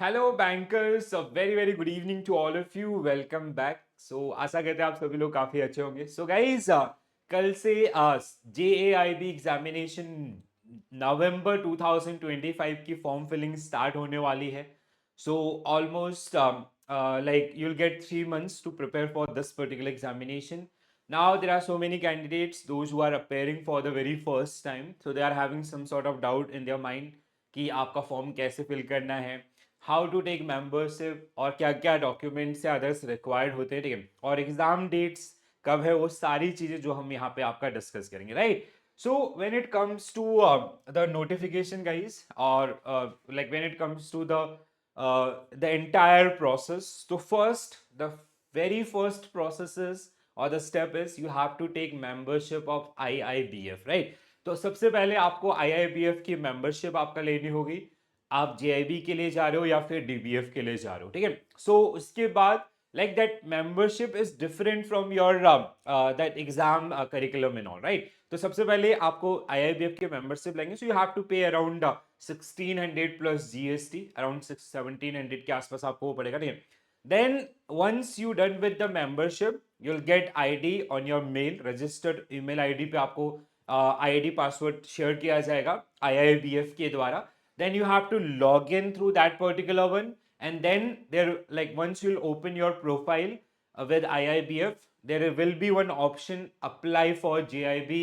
Hello bankers, very very good evening to all of you. Welcome back. So आशा करते हैं आप सभी लोग काफी अच्छे होंगे। सो गाइज, कल से JAIB एग्जामिनेशन नवंबर 2025 की फॉर्म फिलिंग स्टार्ट होने वाली है। So almost like you'll get 3 months to prepare for this particular examination. Now there are so many candidates, those who are appearing for the very first time, so they are having some sort of doubt in their mind कि आपका form कैसे fill करना है, how to take membership और क्या क्या documents या others required होते हैं, ठीक है, और एग्जाम डेट्स कब है, वो सारी चीजें जो हम यहाँ पे आपका डिस्कस करेंगे, right. So when it comes to the notification guys, और like when it comes to the entire process, तो first the very first process is or the step is you have to take membership of IIBF, right? तो सबसे पहले आपको IIBF की membership आपका लेनी होगी। आप JIB के लिए जा रहे हो या फिर DBF के लिए जा रहे हो, ठीक है। सो उसके बाद like that membership is different from your that exam curriculum and all, right? तो सबसे पहले आपको IIBF के मेंबरशिप लेंगे, सो यू हैव टू पे अराउंड 1600 प्लस GST, अराउंड 1700 के आसपास आपको वो पड़ेगा, ठीक है। Then once you done with the membership, you'll get ID on your mail, registered email ID पे आपको ID पासवर्ड शेयर किया जाएगा IIBF के द्वारा. Then you have to log in through that particular one, and then there, like, once you'll open your profile with IIBF, there will be one option apply for JIB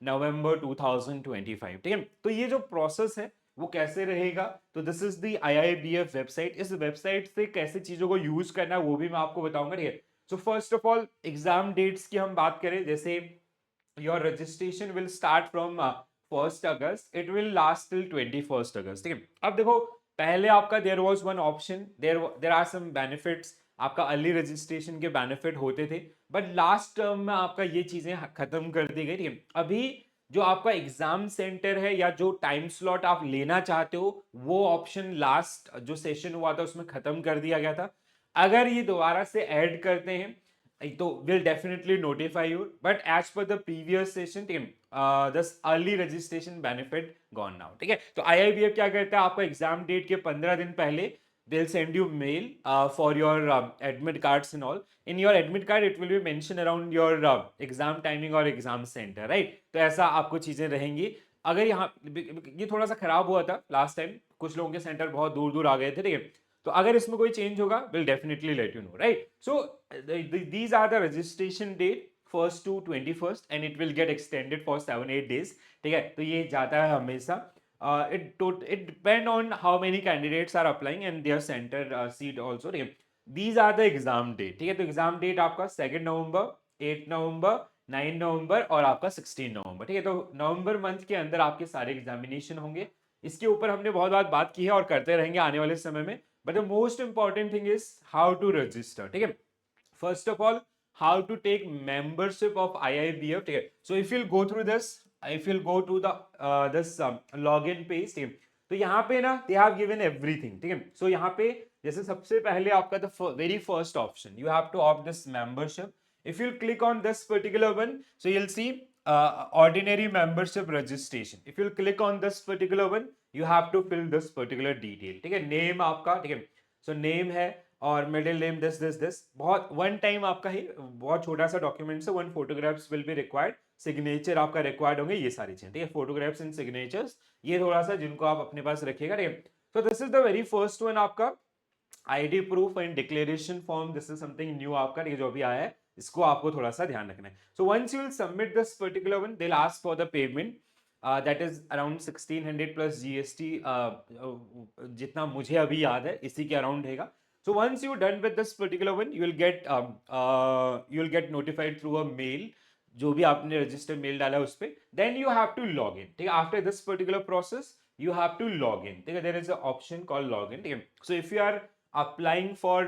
November 2025, ठीक है। तो ये जो process है वो कैसे रहेगा, तो this is the IIBF website. इस वेबसाइट से कैसे चीजों को यूज करना है वो भी मैं आपको बताऊंगा, ठीक है। So first of all exam dates की हम बात करें, जैसे your registration will start from 1 August, it will last till 21 August, ठीक है। अब देखो, पहले आपका there was one option, there are some benefits, आपका अर्ली रजिस्ट्रेशन के बेनिफिट होते थे, बट लास्ट टर्म में आपका ये चीजें खत्म कर दी गई, ठीक है। अभी जो आपका एग्जाम सेंटर है या जो टाइम स्लॉट आप लेना चाहते हो, वो ऑप्शन लास्ट जो सेशन हुआ था उसमें खत्म कर दिया गया था। अगर ये दोबारा से ऐड करते हैं तो will definitely notify you, but as per the previous session team, this early registration benefit gone now, ठीक है। तो IIBF क्या करता है, आपको एग्जाम डेट के 15 दिन पहले they'll send you mail for your admit cards and all. In your admit card it will be mentioned around your exam timing और exam center, right? तो ऐसा आपको चीजें रहेंगी। अगर यहाँ ये थोड़ा सा खराब हुआ था लास्ट टाइम, कुछ लोगों के सेंटर बहुत दूर दूर आ गए थे, ठीक है। तो अगर इसमें कोई चेंज होगा, will definitely let you know, right. So these are the registration date, 1st to 21st, and it will get extended for 7-8 days, ठीक है। तो ये जाता है हमेशा। It depend on how many candidates are applying and their center seat also, ठीक है। These are the exam date, ठीक है। तो एग्जाम डेट आपका 2 नवंबर, 8 नवंबर, 9 नवंबर और आपका 16 नवंबर, ठीक है। तो नवंबर मंथ के अंदर आपके सारे एग्जामिनेशन होंगे। इसके ऊपर हमने बहुत बात की है और करते रहेंगे आने वाले समय में, but the most important thing is how to register, ठीक है। First of all, how to take membership of IIBF, ठीक है। So if you'll go through this, if you'll go to the this login page, ठीक है, तो यहाँ पे ना दे हैव गिवन एवरीथिंग, ठीक है। सो यहाँ पे जैसे सबसे पहले आपका the very first option, you have to opt this membership. if you'll click on this particular one, so you'll see ordinary membership registration. If you'll click on this particular one, you have to fill this particular detail, ठीक है। Name आपका, ठीक है, so name है और middle name this this this, बहुत one time आपका ही बहुत छोटा सा डॉक्यूमेंट है, one photographs will be required, signature आपका रिक्वायर्ड होंगे, ये सारी चीजें, ठीक है। फोटोग्राफ्स एंड सिग्नेचर्स, ये थोड़ा सा जिनको आप अपने पास रखिएगा, ठीक है। तो this is the very first one, आपका ID proof and declaration form, this is something new आपका, ये जो अभी आया है, इसको आपको थोड़ा सा ध्यान रखना है। So once you will submit this particular one, they will ask for the payment, that is around 1600 plus GST, जितना मुझे अभी याद है इसी के अराउंड रहेगा। So once you're done with this particular one, you'll get notified through a mail, जो भी आपने रजिस्टर मेल डाला है उस पे, then you have to log in, ठीक है। After this particular process, you have to log in, ठीक है। There is an option called login, ठीक है। So if you are applying for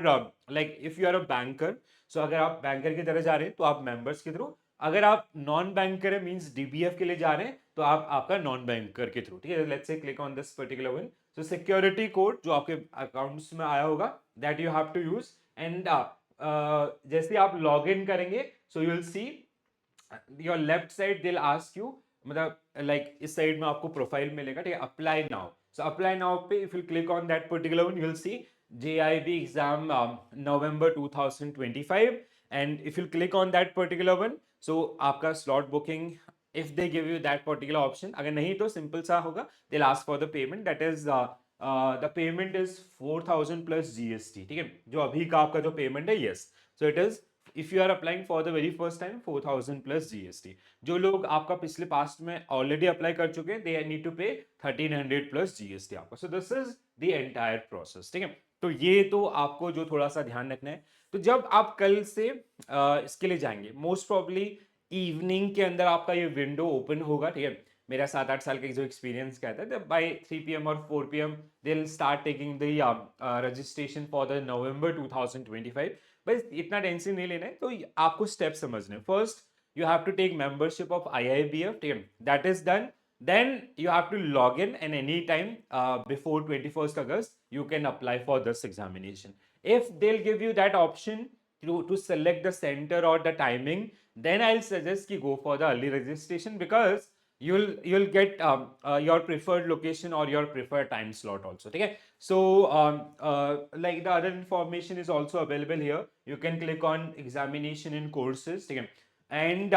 like if you are a banker, so अगर आप banker की तरह जा रहे हैं तो आप मेंबर्स के थ्रू, अगर आप नॉन बैंकर है मींस DBF के लिए जा रहे हैं तो आप आपका नॉन बैंकर के थ्रू, ठीक है। Let's say click on this particular one, so security code जो आपके अकाउंट्स में आया होगा, that you have to use, and जैसे आप लॉग इन करेंगे, so you will see your left side, they will ask you, मतलब लाइक इस साइड में आपको प्रोफाइल मिलेगा, ठीक है, apply now. So apply now पे if you click on that particular one, you will see JIB exam November 2025, and if you click on that particular one, so आपका slot booking, if they give you that particular option, अगर नहीं तो simple सा होगा, they'll ask for the payment, that is the payment is 4,000 plus GST, ठीक है, जो अभी का आपका जो payment है, yes, so it is, if you are applying for the very first time, 4,000 plus GST. जो लोग आपका पिछले पास्ट में ऑलरेडी अप्लाई कर चुके हैं, दे नीड टू पे 1,300 प्लस जीएसटी आपको. So this is the entire process, ठीक है. तो ये तो आपको जो थोड़ा सा ध्यान रखना है. तो जब आप कल से इसके लिए जाएंगे, मोस्ट प्रॉब्ली इवनिंग के अंदर आपका ये विंडो ओपन होगा, ठीक है. मेरा 7-8 साल का जो एक्सपीरियंस कहता है, बाय 3 PM और 4 PM they will start taking the registration for the नवंबर 2025. बस इतना टेंशन नहीं लेना है. तो आपको स्टेप समझने. First, you have to take membership of IIBF, that is done. Then you have to log in, and anytime before 21st August you can apply for this examination. If they'll give you that option to select the center or the timing, then I'll suggest you go for the early registration, because you'll get your preferred location or your preferred time slot also, okay. So like the other information is also available here. You can click on examination in courses, okay, and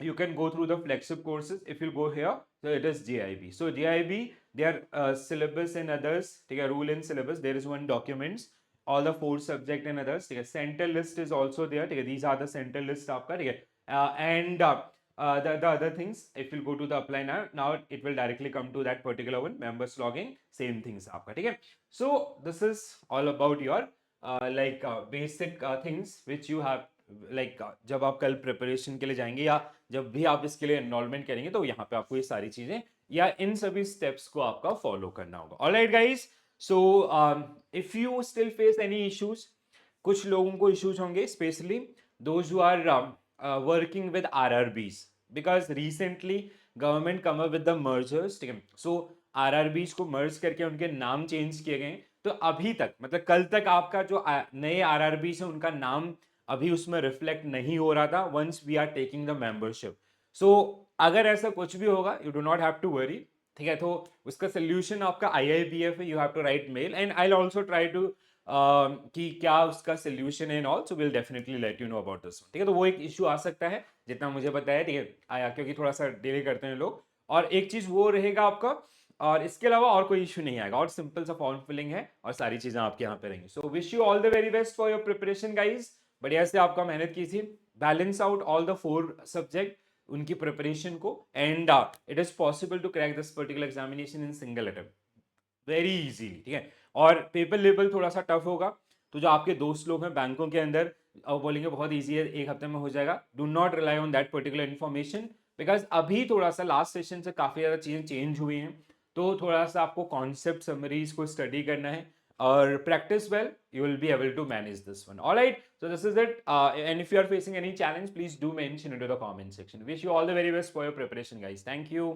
you can go through the flagship courses. If you go here, so it is JIB. So JIB, their syllabus and others, take a rule in syllabus. There is one documents, all the 4 subject and others. Take a center list is also there. Take a, these are the center list आपका, ठीक है. And the other things, if you go to the apply now it will directly come to that particular one, members login, same things आपका, ठीक है. So this is all about your basic things which you have, जब आप कल preparation के लिए जाएंगे या जब भी आप इसके लिए एनरोलमेंट करेंगे, तो यहाँ पे आपको ये सारी चीजें या इन सभी स्टेप्स को आपका फॉलो करना होगा. Alright guys, so if you still face any issues, कुछ लोगों को इश्यूज होंगे, specially those who are working with RRBs, because recently government come up with the mergers, ठीक है. सो RRBs को मर्ज करके उनके नाम चेंज किए गए. तो अभी तक, मतलब कल तक आपका जो नए RRBs है उनका नाम अभी उसमें रिफ्लेक्ट नहीं हो रहा था. Once we are taking the membership, so अगर ऐसा कुछ भी होगा, you do not have to worry, ठीक है. तो उसका सोल्यूशन आपका IIBF है. You have to write mail, and I will also try to कि क्या उसका सोल्यूशन है, and all, so will definitely let you know about this, ठीक है. तो वो एक इशू आ सकता है, जितना मुझे पता है, ठीक है, आया, क्योंकि थोड़ा सा डिले करते हैं लोग. और एक चीज वो रहेगा आपका, और इसके अलावा और कोई इशू नहीं आएगा, और सिंपल सा फॉर्म फिलिंग है, और सारी चीजें आपके यहाँ पे रहेंगी. So wish you all the very best for your preparation guys. बढ़िया से आपका मेहनत की थी, balance out all the 4 subject, उनकी प्रिपरेशन को, and it is possible to crack this particular examination in single attempt very easily, ठीक है. और पेपर लेवल थोड़ा सा टफ होगा, तो जो आपके दोस्त लोग हैं बैंकों के अंदर, अब बोलेंगे बहुत इजी है, 1 हफ्ते में हो जाएगा. Do not rely on that particular information, because अभी थोड़ा सा लास्ट सेशन से काफी ज्यादा चीजें चेंज हुई हैं. तो थोड़ा सा आपको कॉन्सेप्ट समरीज को स्टडी करना है, or practice well, you will be able to manage this one. All right, so this is it, and if you are facing any challenge, please do mention it to the comment section. Wish you all the very best for your preparation guys. Thank you.